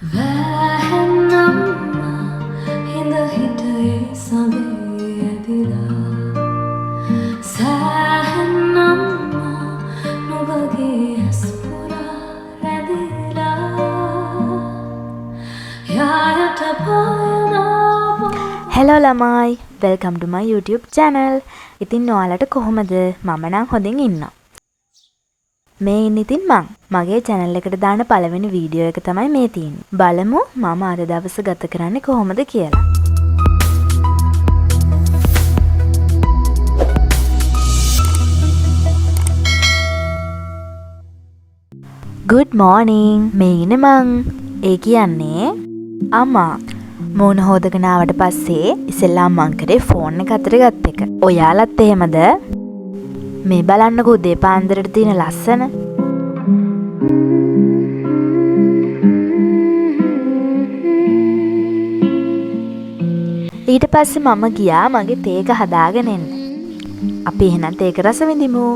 Hello lamai, welcome to my YouTube channel. ඉතින් ඔයාලට කොහොමද? මම නම් හොඳින් ඉන්නවා. මේ ඉන්නේ ඉතින් මගේ channel එකට දාන පළවෙනි වීඩියෝ එක තමයි මේ තියෙන්නේ. බලමු මම අද දවස ගත කරන්නේ කොහොමද කියලා. Good morning. මේ ඉන්නේ මං. ඒ කියන්නේ අම්මා මූණ හොදගෙන ආවට පස්සේ ඉස්සෙල්ලාම මං කරේ ෆෝන් එක අතට ගත්ත එක. ඔයාලත් එහෙමද? මේ බලන්නකෝ උදේ පාන්දරට තියෙන ලස්සන. ඊට පස්සේ මම ගියා මගේ තේ එක හදාගෙන එන්න. අපි එහෙනම් තේ එක රස විඳිමු.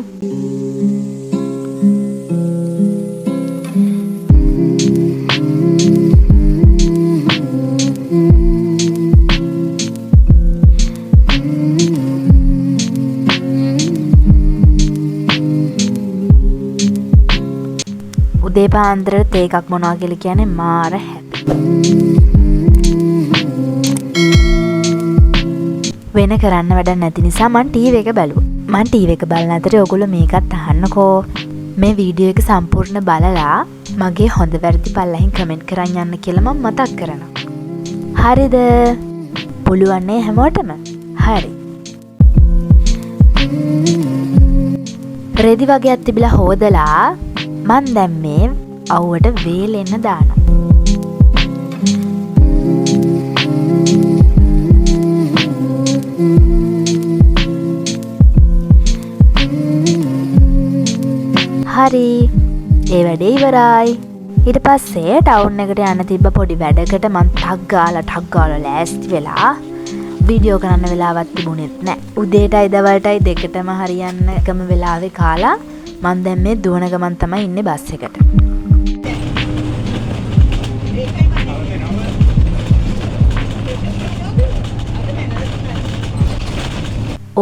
උදේ පාන්දරට තේ එකක් මොනවා කියලා කියන්නේ මාර හැපි. වෙන කරන්න වැඩක් නැති නිසා මං ටීවී එක බැලුවා. මං ටීවී එක බලන අතරේ ඔයගොල්ලෝ මේකත් අහන්නකෝ. මේ වීඩියෝ එක සම්පූර්ණ බලලා මගේ හොඳ වැරදි පල්ලෙහින් කමෙන්ට් කරන් යන්න කියලා මම මතක් කරනවා. හරිද? පුළුවන් නේ හැමෝටම? හරි. රෙදි වගේක් තිබිලා හොදලා මන් දැන් මේ අවුවට වේලෙන්න දානවා. හරි. ඒ වැඩේ ඉවරයි. ඊට පස්සේ ටවුන් එකට යන්න තිබ්බ පොඩි වැඩකට මං ටක් ගාලා ලෑස්ති වෙලා වීඩියෝ කරන්න වෙලාවක් තිබුණෙත් නැහැ. උදේටයි දවල්ටයි දෙකටම හරියන්න එකම වෙලාවේ කාලා මං දැන් මේ දුවන ගමන් තමයි ඉන්නේ බස් එකට.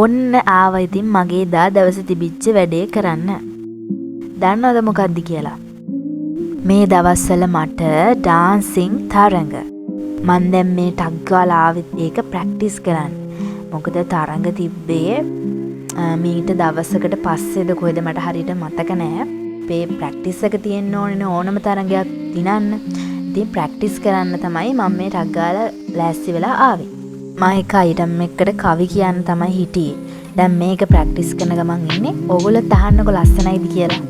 ඔන්න ආවා ඉතින් මගේ දා දවසේ තිබිච්ච වැඩේ කරන්න. දන්නවද මොකක්ද කියලා? මේ දවස්වල මට ඩාන්සින් තරඟ. මං දැන් මේ ටක් ගාලා ආවෙත් ඒක ප්‍රැක්ටිස් කරන්න. මොකද තරඟ තිබ්බේ මීට දවසකට පස්සේද කොහෙද මට හරියට මතක නෑ. මේ ප්‍රැක්ටිස් එක තියෙන්න ඕනේ ඕනම තරඟයක් දිනන්න. ඉතින් ප්‍රැක්ටිස් කරන්න තමයි මම මේ ටක් ගාලා ලෑස්ති වෙලා ආවේ. මම එක අයිටම් එකකට කවි කියන්න තමයි හිටියේ. දැන් මේක ප්‍රැක්ටිස් කරන ගමන් ඉන්නේ. ඕගොල්ලෝ අහන්නකෝ ලස්සනයිද කියලා.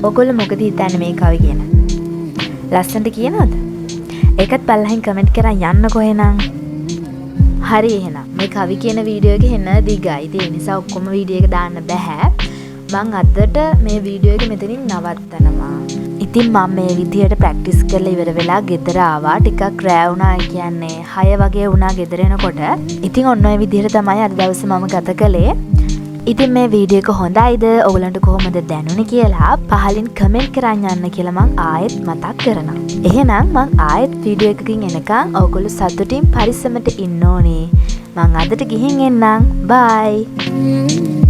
ඔගොල්ලෝ මොකද හිතන්නේ මේ කවි කියන? ලස්සනට කියනවද? ඒකත් පල්ලෙහින් කමෙන්ට් කරන් යන්නකෝ එහෙනම්. හරි එහෙනම් මේ කවි කියන වීඩියෝ එක එන්න දිගයි. ඒ නිසා ඔක්කොම වීඩියෝ එක දාන්න බෑ. මං අදට මේ වීඩියෝ එක මෙතනින් නවත්තනවා. ඉතින් මම මේ විදිහට ප්‍රැක්ටිස් කරලා ඉවර වෙලා ගෙදර ආවා. ටිකක් රෑ වුණා කියන්නේ 6 වගේ වුණා ගෙදර එනකොට. ඉතින් ඔන්න ඔය විදිහට තමයි අද දවසේ මම ගත කළේ. ඉතින් මේ වීඩියෝ එක හොඳයිද? ඔයගලන්ට කොහොමද දැනුනේ කියලා පහලින් කමෙන්ට් කරන්න යන්න කියලා මං ආයෙත් මතක් කරනවා. එහෙනම් මං ආයෙත් වීඩියෝ එකකින් එනකන් ඔයගොල්ලෝ සතුටින් පරිස්සමට ඉන්න ඕනේ. මං අදට ගිහින් එන්නම්. බයි.